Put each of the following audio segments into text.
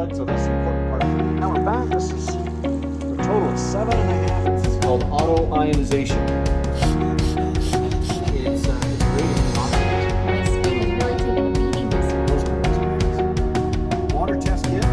one, so that's the important part. Now we're back. This is a total of 7.5. This is called auto ionization. It's rated oxygen. My skin is really taking a beating this week. Water test kit.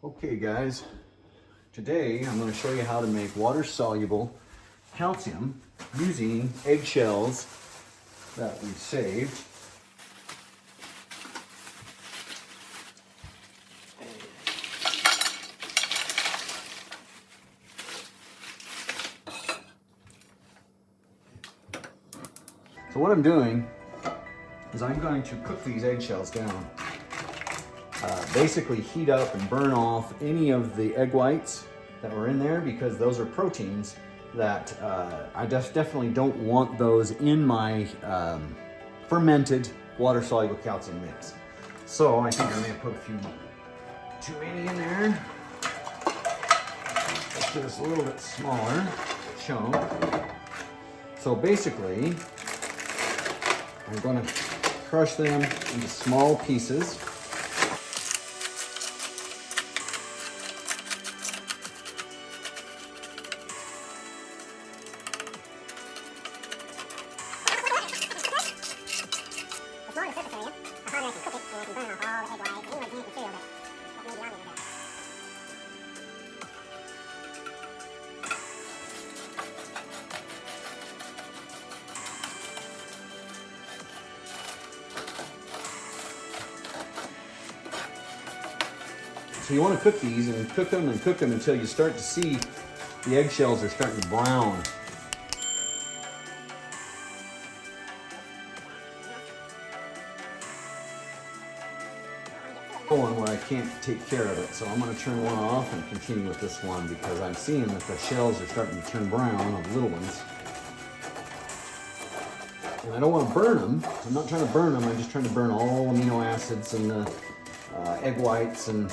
Okay guys, today I'm going to show you how to make water-soluble calcium using eggshells that we've saved. So what I'm doing is I'm going to cook these eggshells down. Basically heat up and burn off any of the egg whites that were in there, because those are proteins that I definitely don't want those in my fermented water-soluble calcium mix. So I think I may have put a few too many in there. Let's do this a little bit smaller chunk. So basically, I'm going to crush them into small pieces. So you want to cook these and cook them until you start to see the eggshells are starting to brown. One where I can't take care of it, so I'm going to turn one off and continue with this one, because I'm seeing that the shells are starting to turn brown on the little ones. And I don't want to burn them. I'm not trying to burn them, I'm just trying to burn all amino acids and the egg whites and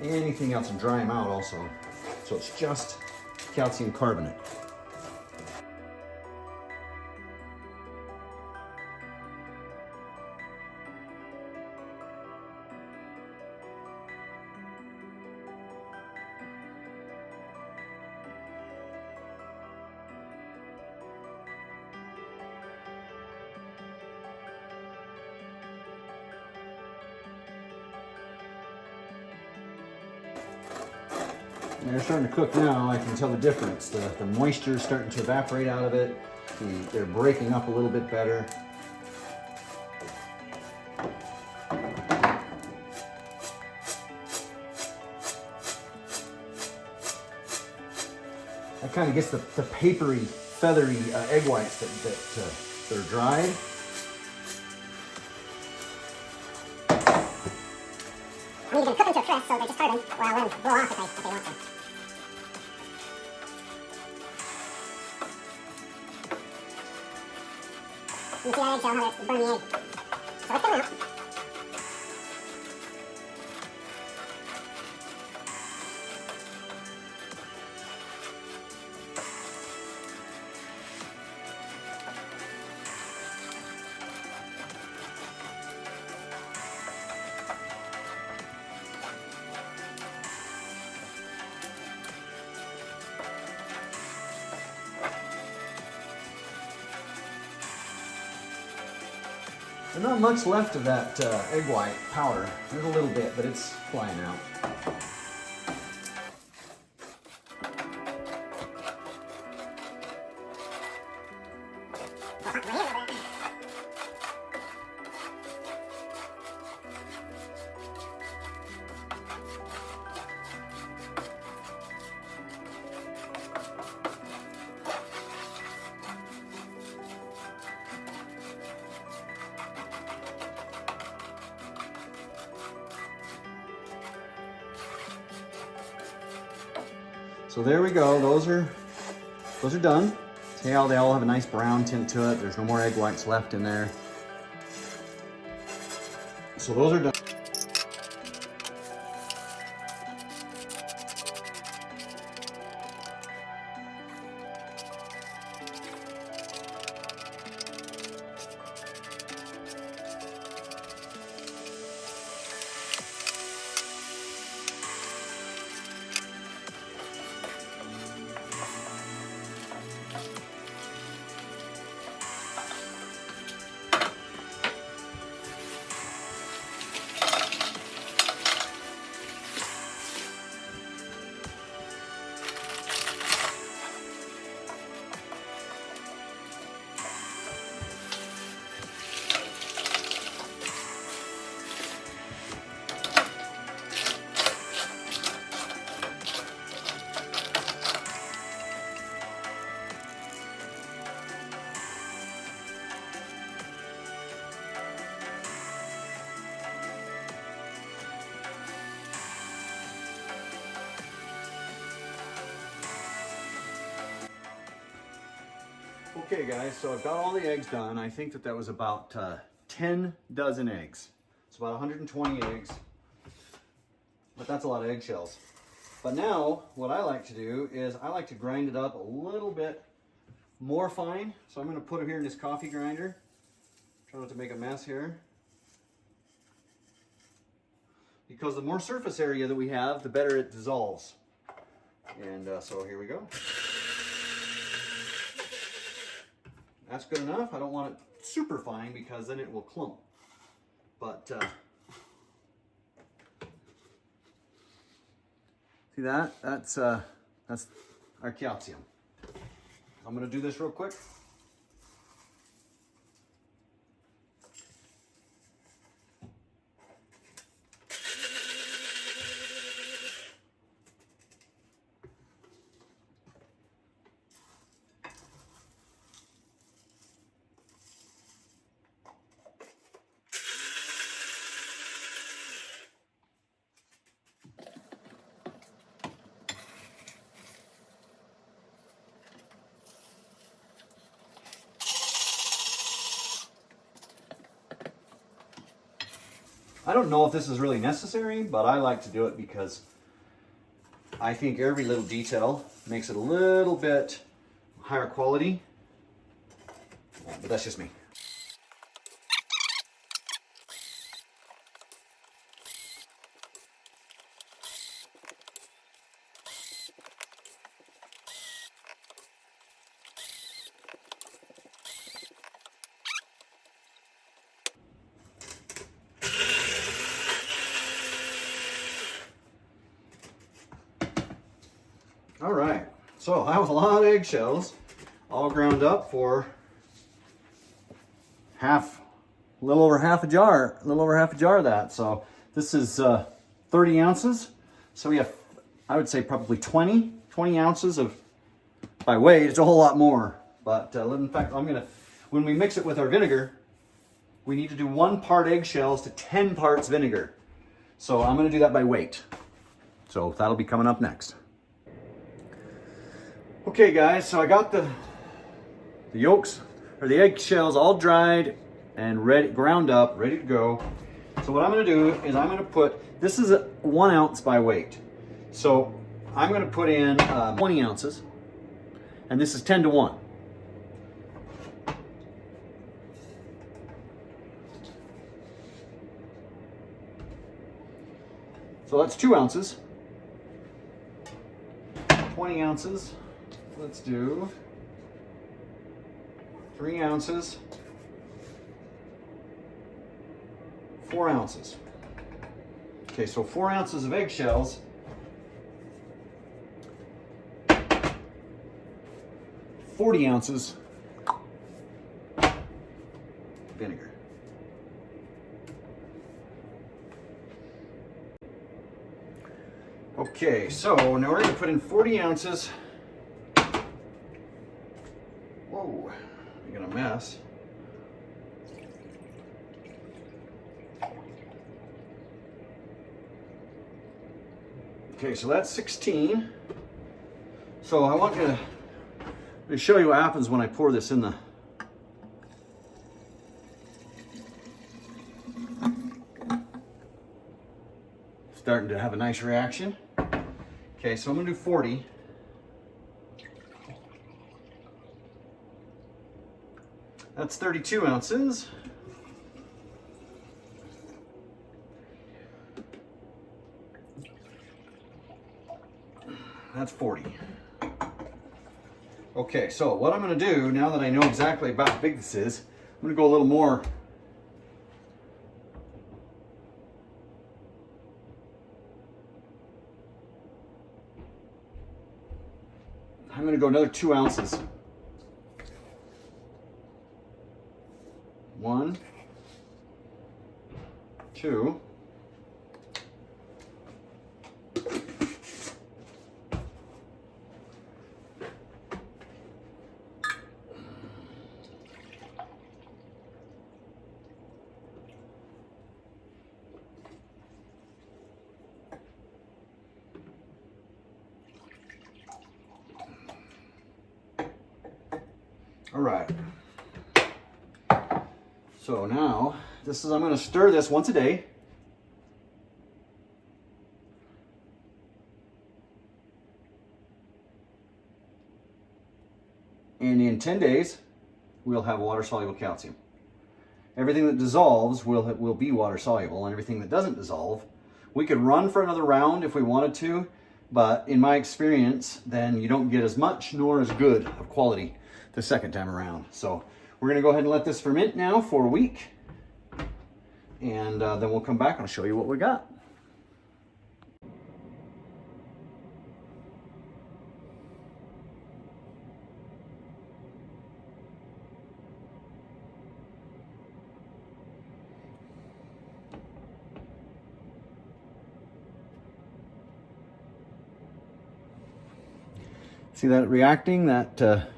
anything else, and dry them out also. So it's just calcium carbonate. And they're starting to cook now. I can tell the difference. The moisture is starting to evaporate out of it. They're breaking up a little bit better. That kind of gets the papery, feathery egg whites that are dried. I mean, you can cook them to a crisp, so they're just carbon. Well, let them blow off if they want to. You see that eggshell, how it's burning the egg. So let's get them out. There's not much left of that egg white powder. There's a little bit, but it's flying out. So there we go. Those are done. See how they all have a nice brown tint to it. There's no more egg whites left in there. so those are done. Okay guys, so I've got all the eggs done. I think that was about 10 dozen eggs. It's about 120 eggs, but that's a lot of eggshells. But now what I like to do is I like to grind it up a little bit more fine. So I'm going to put it here in this coffee grinder. Try not to make a mess here. Because the more surface area that we have, the better it dissolves. And so here we go. That's good enough. I don't want it super fine because then it will clump. But see that? That's our calcium. I'm going to do this real quick. I don't know if this is really necessary, but I like to do it because I think every little detail makes it a little bit higher quality. But that's just me. All right, so that was a lot of eggshells, all ground up for a little over half a jar of that. So this is 30 ounces. So we have, I would say probably 20 ounces of, by weight, it's a whole lot more. But in fact, when we mix it with our vinegar, we need to do 1 part eggshells to 10 parts vinegar. So I'm gonna do that by weight. So that'll be coming up next. Okay guys, so I got the yolks, or the eggshells all dried and ready, ground up, ready to go. So what I'm gonna do is I'm gonna put, this is 1 ounce by weight. So I'm gonna put in 20 ounces, and this is 10 to 1. So that's 2 ounces, 20 ounces. Let's do 3 ounces, 4 ounces. Okay, so 4 ounces of eggshells, 40 ounces vinegar. Okay, so now we're going to put in 40 ounces. Whoa, you're gonna mess. Okay, so that's 16. So I want to show you what happens when I pour this in the starting to have a nice reaction. Okay, so I'm gonna do 40. That's 32 ounces. That's 40. Okay, so what I'm gonna do, now that I know exactly about how big this is, I'm gonna go a little more. I'm gonna go another 2 ounces. 1, 2. All right. So now, I'm going to stir this once a day. And in 10 days, we'll have water-soluble calcium. Everything that dissolves will be water-soluble, and everything that doesn't dissolve, we could run for another round if we wanted to, but in my experience, then you don't get as much nor as good of quality the second time around. So we're going to go ahead and let this ferment now for a week, and then we'll come back and I'll show you what we got. See that reacting? The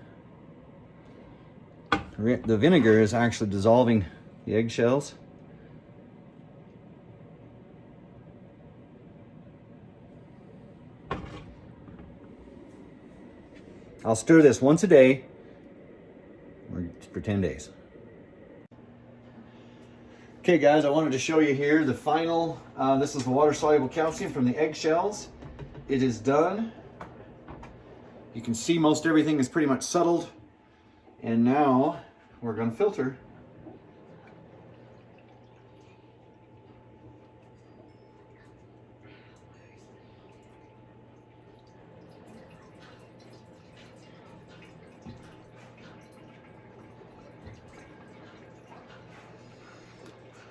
vinegar is actually dissolving the eggshells. I'll stir this once a day for 10 days. Okay guys, I wanted to show you here the final, this is the water-soluble calcium from the eggshells. It is done. You can see most everything is pretty much settled. And now we're going to filter.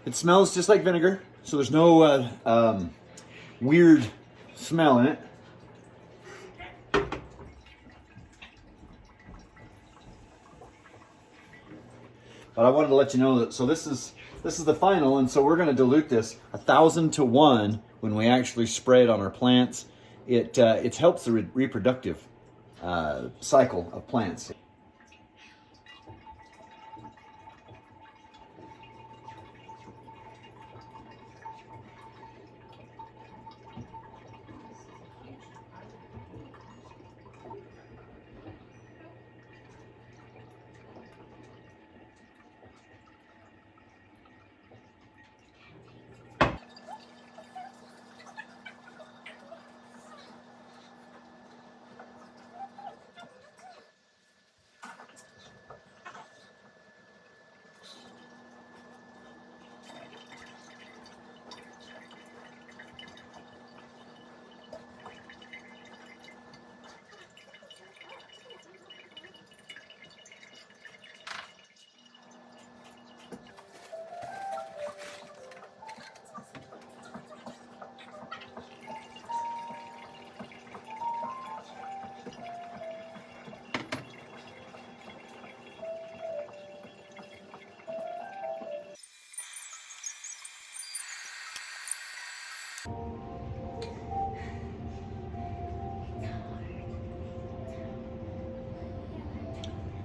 It smells just like vinegar, so there's no weird smell in it. But I wanted to let you know that, so this is the final, and so we're going to dilute this 1,000 to 1 when we actually spray it on our plants. It helps the reproductive cycle of plants.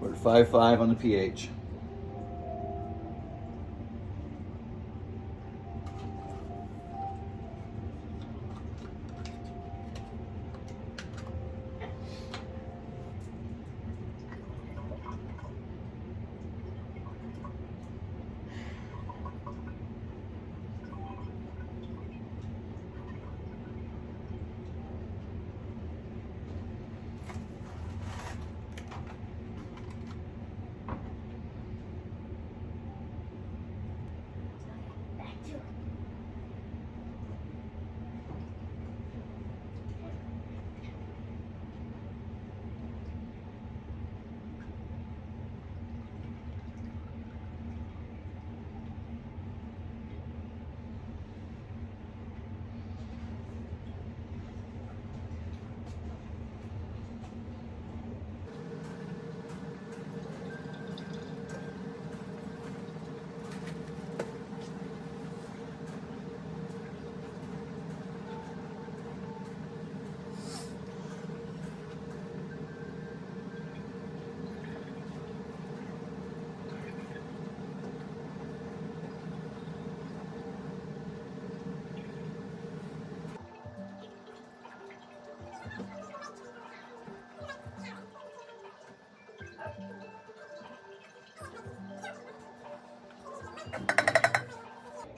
We're at 5.5 on the pH.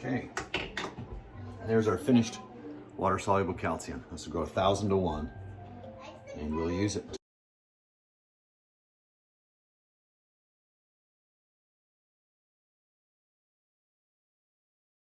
Okay. There's our finished water-soluble calcium. This will go 1,000 to 1, and we'll use it.